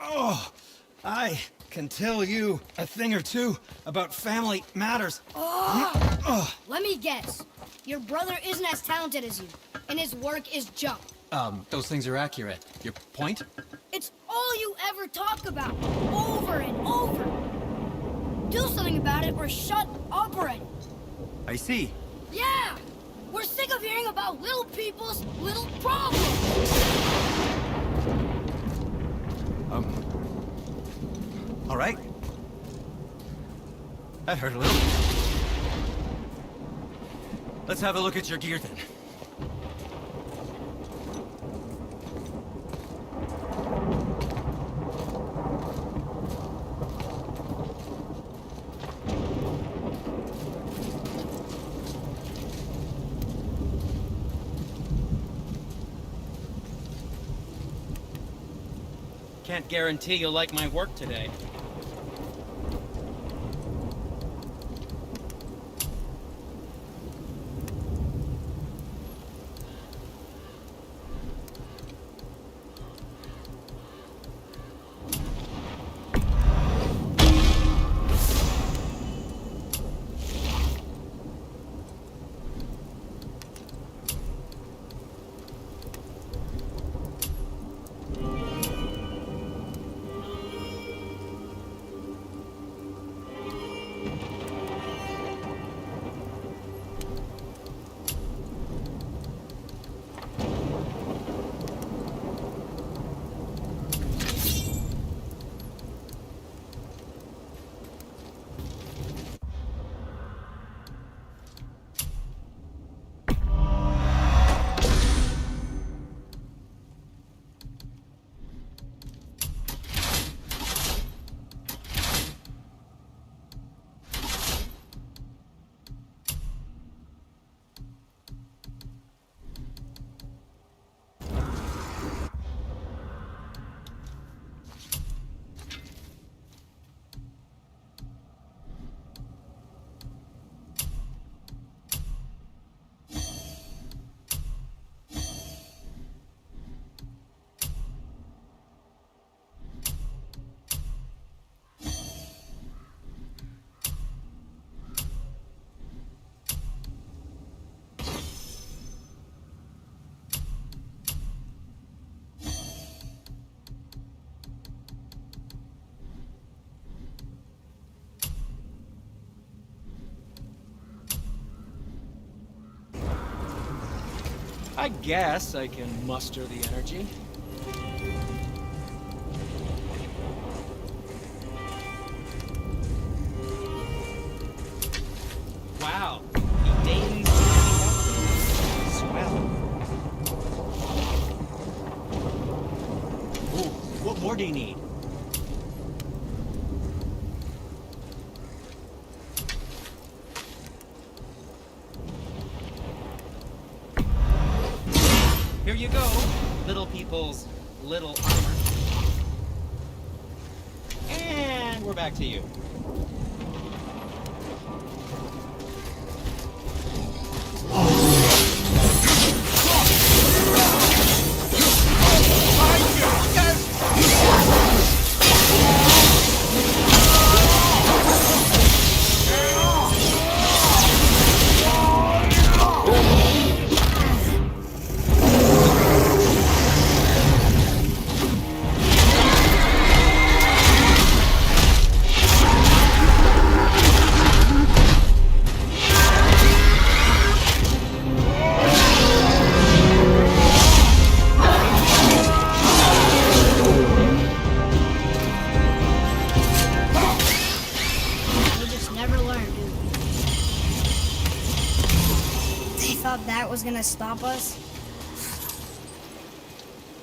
Oh, I can tell you a thing or two about family matters. Let me guess. Your brother isn't as talented as you, and his work is junk. Those things are accurate. Your point? It's all you ever talk about, over and over. Do something about it or shut up already. I see. Yeah! We're sick of hearing about little people's little problems! All right. That hurt a little. Let's have a look at your gear then. Can't guarantee you'll like my work today. I guess I can muster the energy. Wow, he deigns swell. Oh, what more do you need? Here you go, little people's little armor. And we're back to you. That was gonna stop us?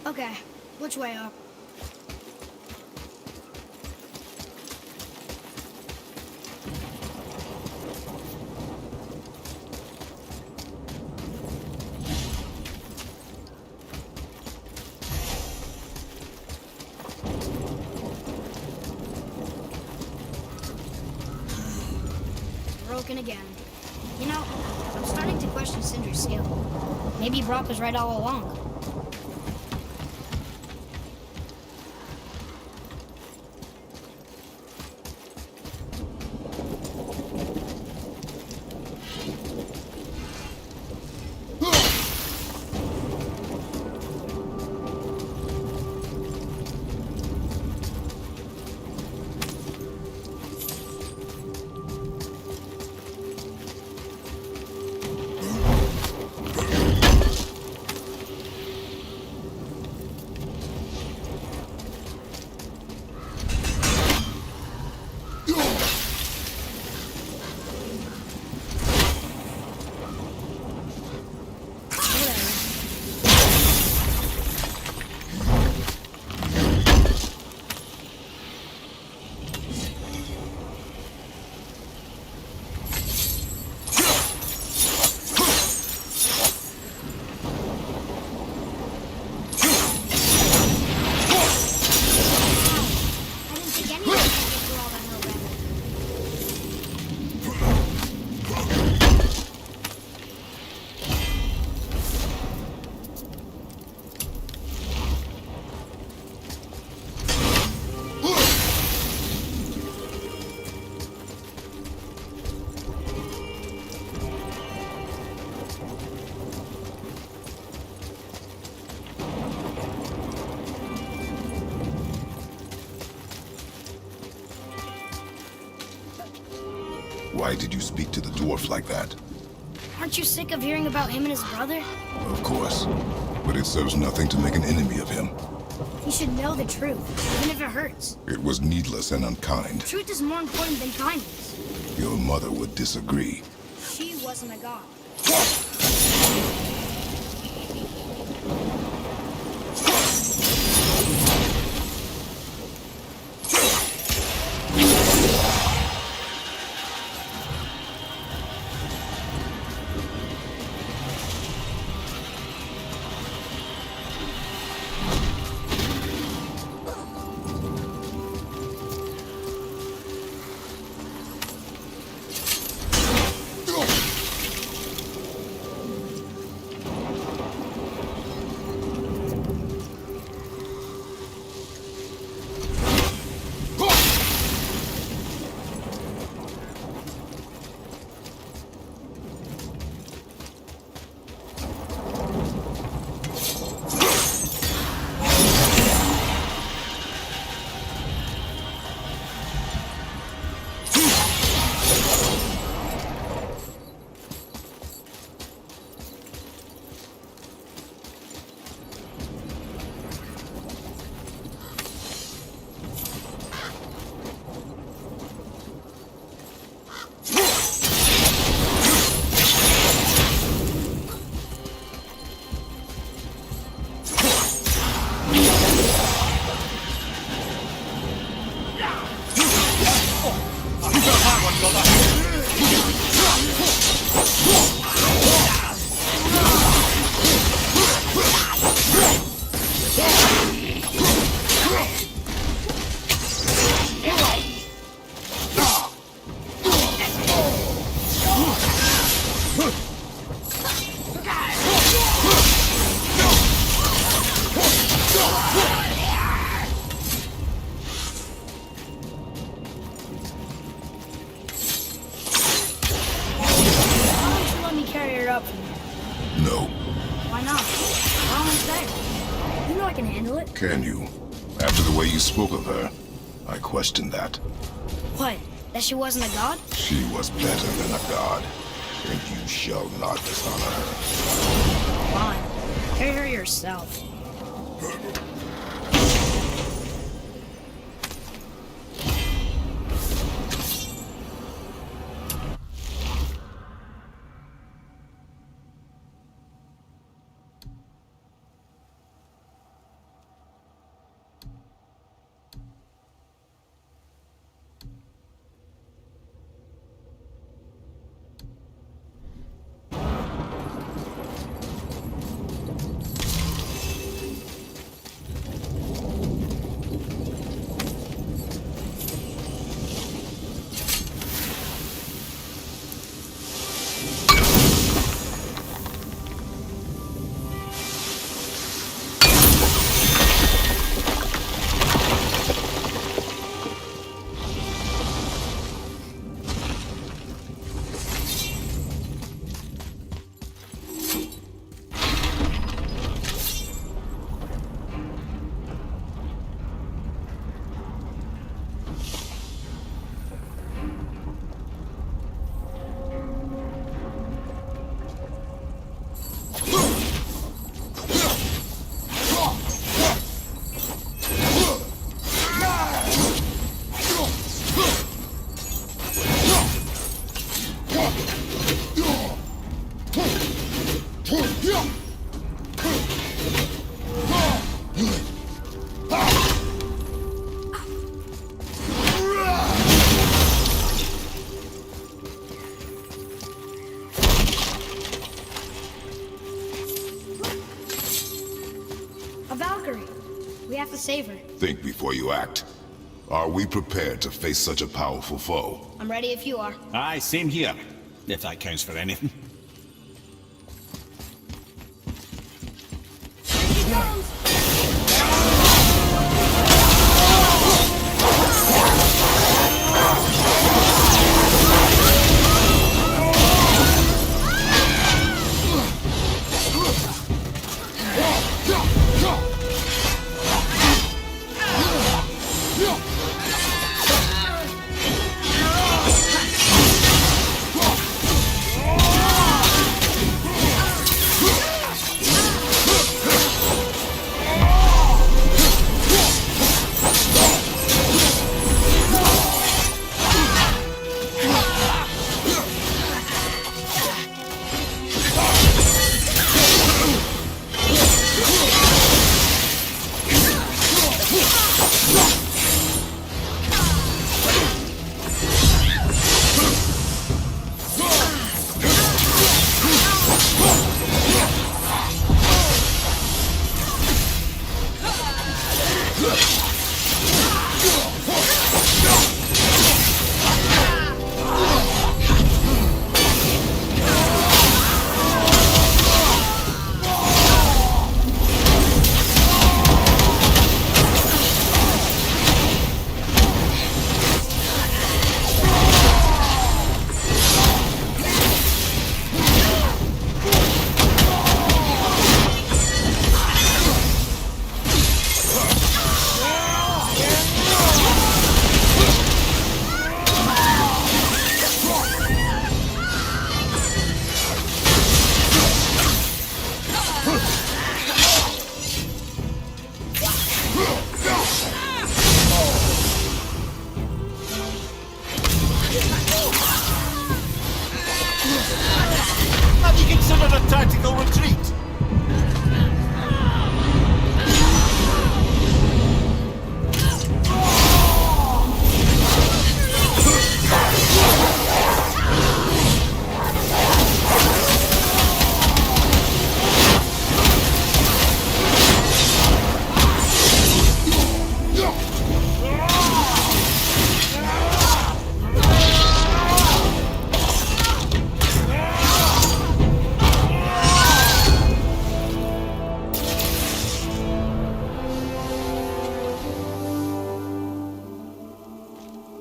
Okay, which way up? Broken again. You know, I'm starting to question Syndra's skill. Maybe Brock was right all along. Why did you speak to the dwarf like that? Aren't you sick of hearing about him and his brother? Of course. But it serves nothing to make an enemy of him. You should know the truth, even if it hurts. It was needless and unkind. Truth is more important than kindness. Your mother would disagree. She wasn't a god. up for me? No. Why not? We're almost there. You know I can handle it. Can you? After the way you spoke of her, I question that. What? That she wasn't a god? She was better than a god, and you shall not dishonor her. Fine. Carry her yourself. Save her. Think before you act. Are we prepared to face such a powerful foe? I'm ready if you are. Aye, same here. If that counts for anything. Here she comes!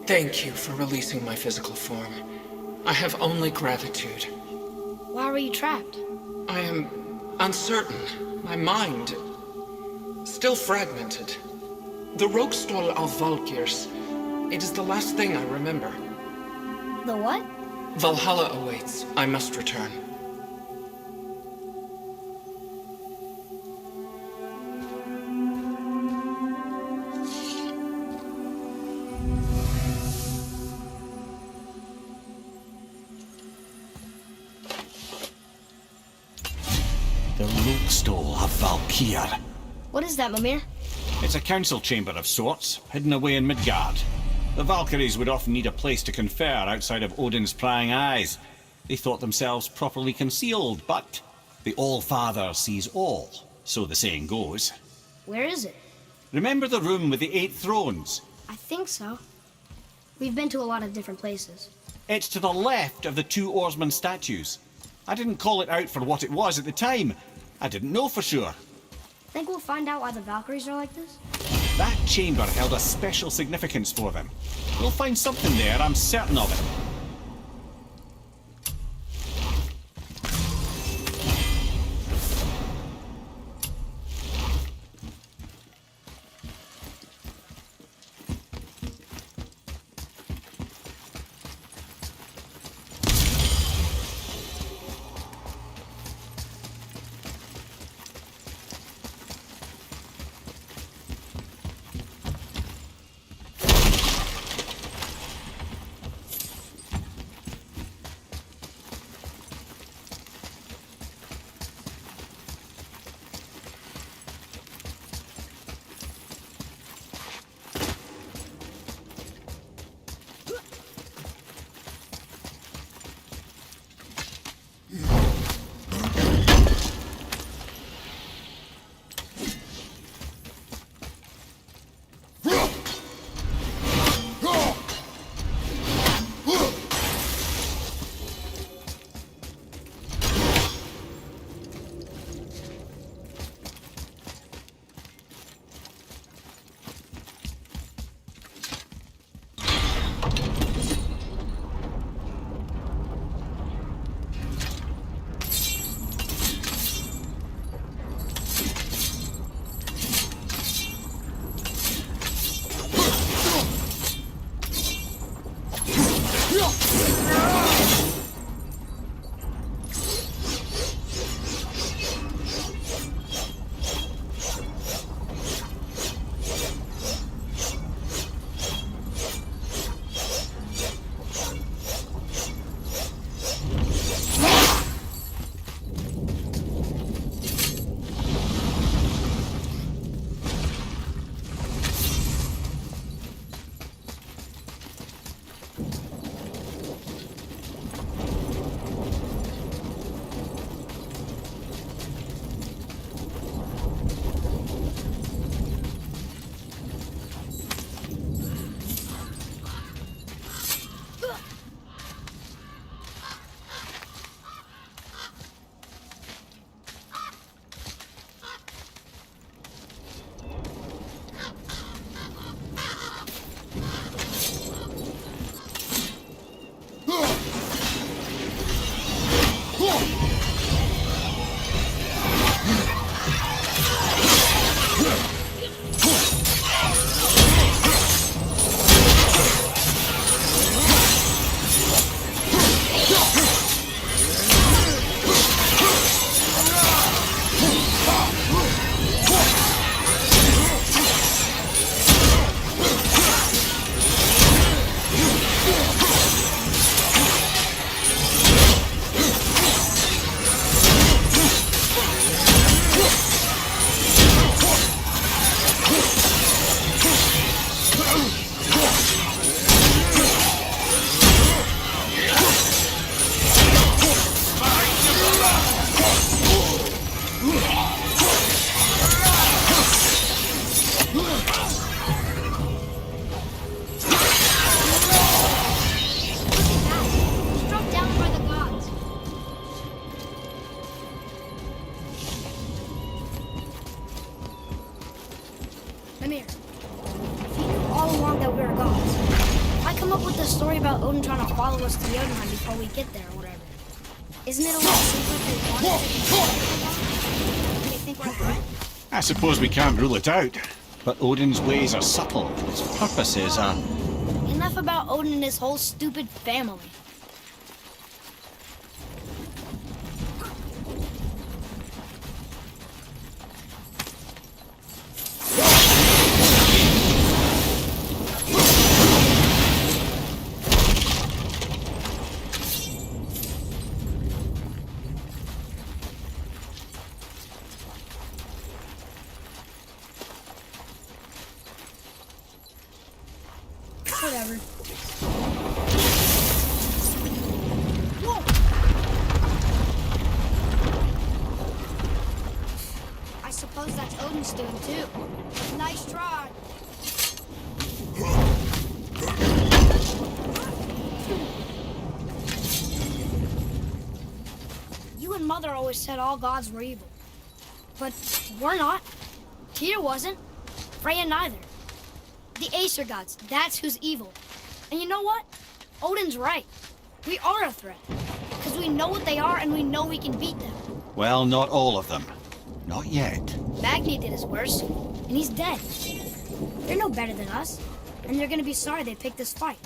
Thank you for releasing my physical form. I have only gratitude. Why were you trapped? I am uncertain. My mind still fragmented. The Rokstol of Valkyrs. It is the last thing I remember. The what? Valhalla awaits. I must return. The Rokstol of Valkyr. What is that, Mimir? It's a council chamber of sorts, hidden away in Midgard. The Valkyries would often need a place to confer outside of Odin's prying eyes. They thought themselves properly concealed, but the All-Father sees all, so the saying goes. Where is it? Remember the room with the 8 thrones? I think so. We've been to a lot of different places. It's to the left of the 2 oarsman statues. I didn't call it out for what it was at the time. I didn't know for sure. Think we'll find out why the Valkyries are like this? That chamber held a special significance for them. We'll find something there, I'm certain of it. Mimir, if you knew all along that we were gods, why come up with this story about Odin trying to follow us to Jotunheim before we get there or whatever? Isn't it a little safer if they wanted to? They think we're a threat? I suppose we can't rule it out. But Odin's ways are subtle. His purposes are... Enough about Odin and his whole stupid family. Whatever. Whoa! I suppose that's Odin's doing too. Nice try. You and Mother always said all gods were evil. But we're not. Tyr wasn't. Freya neither. The Aesir gods, that's who's evil. And you know what? Odin's right. We are a threat. Because we know what they are and we know we can beat them. Well, not all of them. Not yet. Magni did his worst, and he's dead. They're no better than us, and they're gonna be sorry they picked this fight.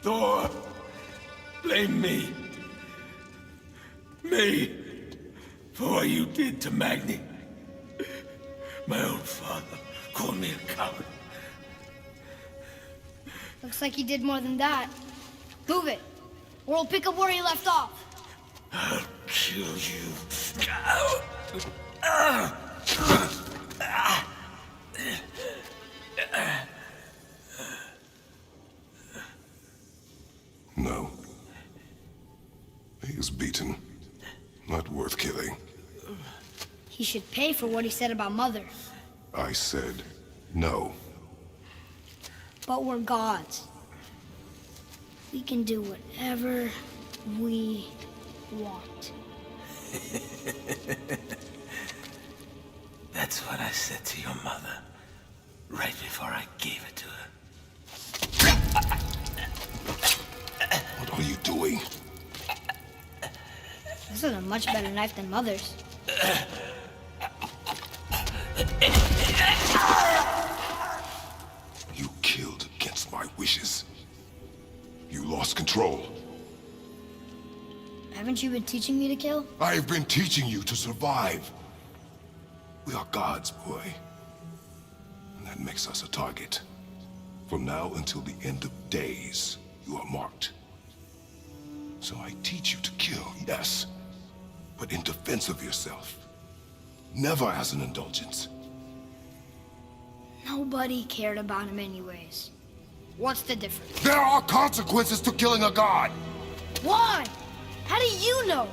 Thor, blame me. Me. For what you did to Magni. My own father called me a coward. Looks like he did more than that. Move it, or we'll pick up where he left off. I'll kill you. No. He is beaten. Not worth killing. He should pay for what he said about Mother. I said no. But we're gods. We can do whatever we want. That's what I said to your mother, right before I gave it to her. What are you doing? This is a much better knife than Mother's. You killed against my wishes. You lost control. Haven't you been teaching me to kill? I have been teaching you to survive. We are gods, boy. And that makes us a target. From now until the end of days, you are marked. So I teach you to kill, yes, but in defense of yourself. Never as an indulgence. Nobody cared about him anyways. What's the difference? There are consequences to killing a god! Why? How do you know?